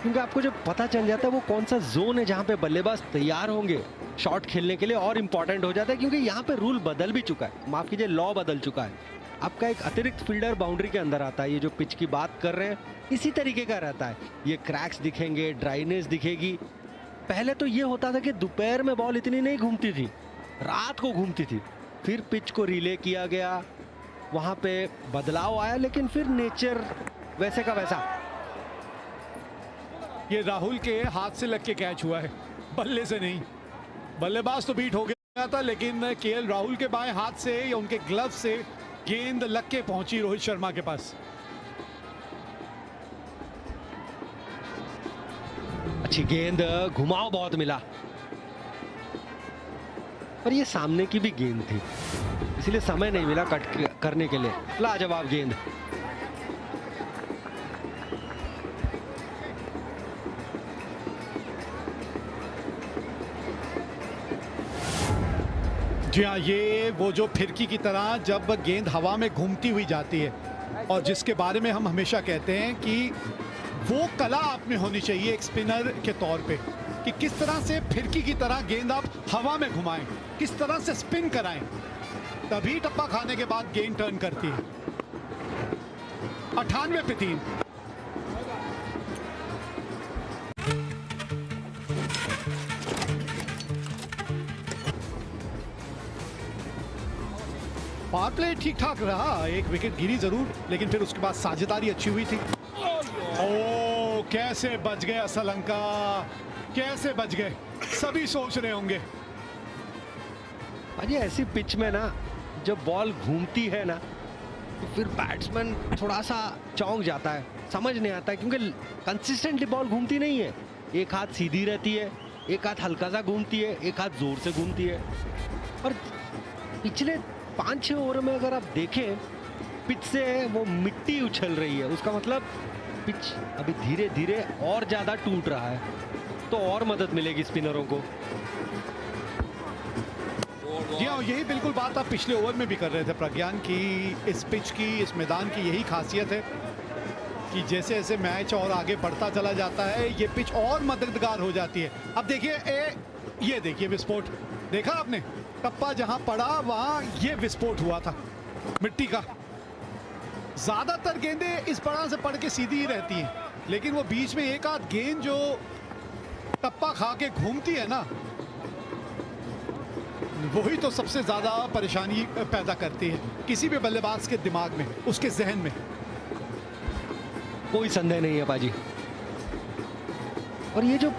क्योंकि आपको जब पता चल जाता है वो कौन सा जोन है जहां पे बल्लेबाज तैयार होंगे शॉट खेलने के लिए, और इंपॉर्टेंट हो जाता है क्योंकि यहाँ पे रूल बदल भी चुका है, माफ कीजिए लॉ बदल चुका है। आपका एक अतिरिक्त फील्डर बाउंड्री के अंदर आता है। ये जो पिच की बात कर रहे हैं इसी तरीके का रहता है। ये क्रैक्स दिखेंगे, ड्राइनेस दिखेगी। पहले तो ये होता था कि दोपहर में बॉल इतनी नहीं घूमती थी, रात को घूमती थी। फिर पिच को रिले किया गया, वहां पे बदलाव आया, लेकिन फिर नेचर वैसे का वैसा। ये राहुल के हाथ से लग के कैच हुआ है, बल्ले से नहीं। बल्लेबाज तो बीट हो गया था, लेकिन केएल राहुल के बाएं हाथ से या उनके ग्लव से गेंद लग के पहुंची रोहित शर्मा के पास। अच्छी गेंद, घुमाव बहुत मिला, पर ये सामने की भी गेंद थी, इसलिए समय नहीं मिला कट करने के लिए। लाजवाब गेंद। जी हाँ, ये वो जो फिरकी की तरह जब गेंद हवा में घूमती हुई जाती है, और जिसके बारे में हम हमेशा कहते हैं कि वो कला आप में होनी चाहिए एक स्पिनर के तौर पे, कि किस तरह से फिरकी की तरह गेंद आप हवा में घुमाएं, किस तरह से स्पिन कराएं, तभी टप्पा खाने के बाद गेंद टर्न करती है। 98 पे 3। पावर प्ले ठीक ठाक रहा, एक विकेट गिरी जरूर, लेकिन फिर उसके बाद साझेदारी अच्छी हुई थी। ओ कैसे बच गए असलंका, कैसे बच गए, सभी सोच रहे होंगे। अरे ऐसी पिच में ना जब बॉल घूमती है ना तो फिर बैट्समैन थोड़ा सा चौंक जाता है, समझ नहीं आता है, क्योंकि कंसिस्टेंटली बॉल घूमती नहीं है। एक हाथ सीधी रहती है, एक हाथ हल्का सा घूमती है, एक हाथ जोर से घूमती है। और पिछले 5-6 ओवर में अगर आप देखें पिच से वो मिट्टी उछल रही है, उसका मतलब पिच अभी धीरे धीरे और ज्यादा टूट रहा है, तो और मदद मिलेगी स्पिनरों को। जी हाँ, यही बिल्कुल बात आप पिछले ओवर में भी कर रहे थे प्रज्ञान की। इस पिच की, इस मैदान की यही खासियत है कि जैसे जैसे मैच और आगे बढ़ता चला जाता है ये पिच और मददगार हो जाती है। अब देखिए ये देखिए विस्फोट, देखा आपने, टप्पा जहां पड़ा वहां ये विस्फोट हुआ था मिट्टी का। ज्यादातर गेंदें इस तरह से पड़ के सीधी ही रहती हैं, लेकिन वो बीच में एक आध गेंद जो टप्पा खा के घूमती है ना, वही तो सबसे ज्यादा परेशानी पैदा करती है किसी भी बल्लेबाज के दिमाग में, उसके जहन में। कोई संदेह नहीं है बाजी। और ये जो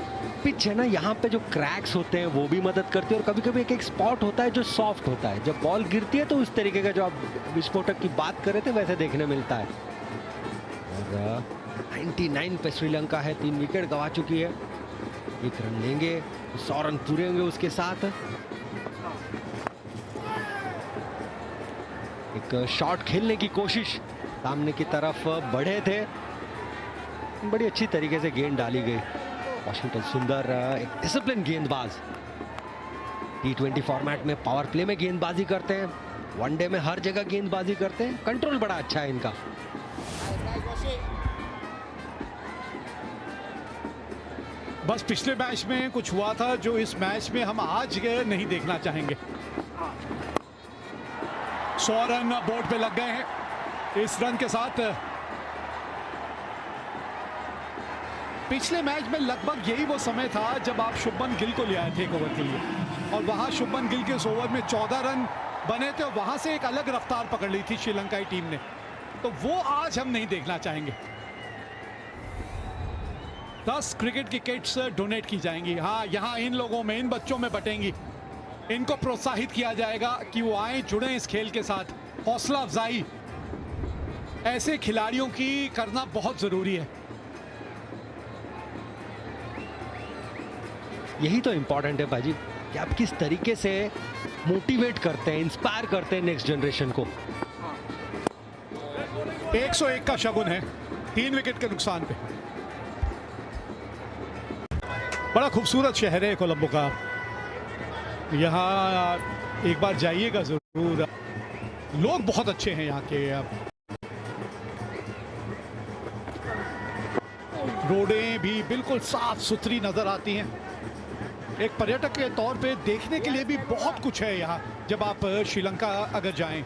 पिच है ना, यहाँ पे जो क्रैक्स होते हैं वो भी मदद करते हैं, और कभी कभी एक एक स्पॉट होता है जो सॉफ्ट होता है। जब बॉल गिरती है तो उस तरीके का जो आप विस्फोटक की बात कर रहे थे वैसे देखने मिलता है। और 99 पे श्रीलंका है, 3 विकेट गंवा चुकी है। 1 रन लेंगे, 100 रन पूरे होंगे उसके साथ। एक शॉट खेलने की कोशिश, सामने की तरफ बढ़े थे, बड़ी अच्छी तरीके से गेंद डाली गई। वॉशिंगटन सुंदर एक डिसिप्लिन गेंदबाज, T20 फॉर्मेट में पावर प्ले में गेंदबाजी करते हैं, वनडे में हर जगह गेंदबाजी करते हैं, कंट्रोल बड़ा अच्छा है इनका। बस पिछले मैच में कुछ हुआ था जो इस मैच में हम आज नहीं देखना चाहेंगे। 100 रन बोर्ड पे लग गए हैं इस रन के साथ। पिछले मैच में लगभग यही वो समय था जब आप शुभमन गिल को ले आए थे एक ओवर के लिए, और वहां शुभमन गिल के इस ओवर में 14 रन बने थे, और वहां से एक अलग रफ्तार पकड़ ली थी श्रीलंकाई टीम ने, तो वो आज हम नहीं देखना चाहेंगे। 10 क्रिकेट की किट्स डोनेट की जाएंगी। हाँ, यहाँ इन लोगों में, इन बच्चों में बटेंगी। इनको प्रोत्साहित किया जाएगा कि वो आए, जुड़े इस खेल के साथ। हौसला अफजाई ऐसे खिलाड़ियों की करना बहुत जरूरी है। यही तो इंपॉर्टेंट है भाजी, कि आप किस तरीके से मोटिवेट करते हैं, इंस्पायर करते हैं नेक्स्ट जनरेशन को। 101 का शगुन है 3 विकेट के नुकसान पे। बड़ा खूबसूरत शहर है कोलंबो का, यहाँ एक बार जाइएगा जरूर। लोग बहुत अच्छे हैं यहाँ के। रोडें भी बिल्कुल साफ सुथरी नजर आती हैं। एक पर्यटक के तौर पे देखने के लिए भी बहुत कुछ है यहाँ जब आप श्रीलंका अगर जाएं।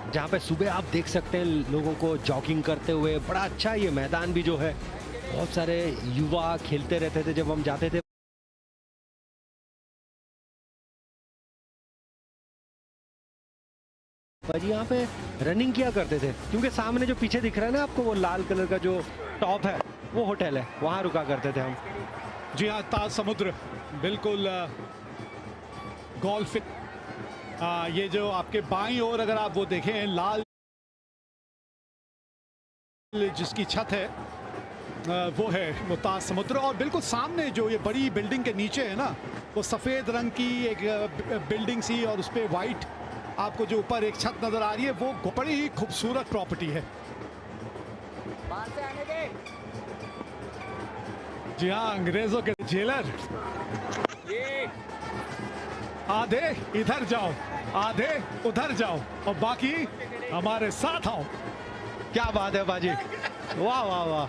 जहाँ पे सुबह आप देख सकते हैं लोगों को जॉगिंग करते हुए। बड़ा अच्छा ये मैदान भी जो है, बहुत सारे युवा खेलते रहते थे जब हम जाते थे। भाजी यहाँ पे रनिंग किया करते थे, क्योंकि सामने जो पीछे दिख रहा है ना आपको, वो लाल कलर का जो टॉप है वो होटल है, वहाँ रुका करते थे हम। जी हाँ, ताज समुद्र बिल्कुल गोल्फ। ये जो आपके बाईं ओर अगर आप वो देखें, लाल जिसकी छत है वो है वो ताज समुद्र। और बिल्कुल सामने जो ये बड़ी बिल्डिंग के नीचे है ना, वो सफेद रंग की एक बिल्डिंग सी, और उस पे वाइट आपको जो ऊपर एक छत नजर आ रही है, वो बड़ी ही खूबसूरत प्रॉपर्टी है। जी हाँ, अंग्रेजों के जेलर। आधे इधर जाओ, आधे उधर जाओ, और बाकी हमारे साथ आओ। क्या बात है बाजी, वाह वाह वाह।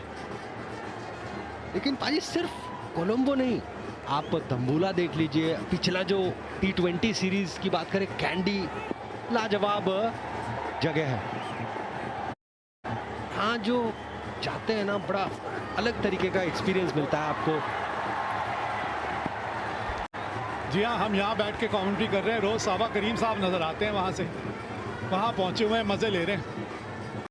लेकिन पाजी सिर्फ कोलंबो नहीं, आप दम्बुला देख लीजिए। पिछला जो T20 सीरीज की बात करें, कैंडी लाजवाब जगह है। हाँ, जो जाते हैं ना, बड़ा अलग तरीके का एक्सपीरियंस मिलता है आपको। जी हाँ, हम यहाँ बैठ के कमेंट्री कर रहे हैं। रोज साहबा करीम साहब नजर आते हैं वहां से, वहां पहुंचे हुए हैं, मजे ले रहे हैं।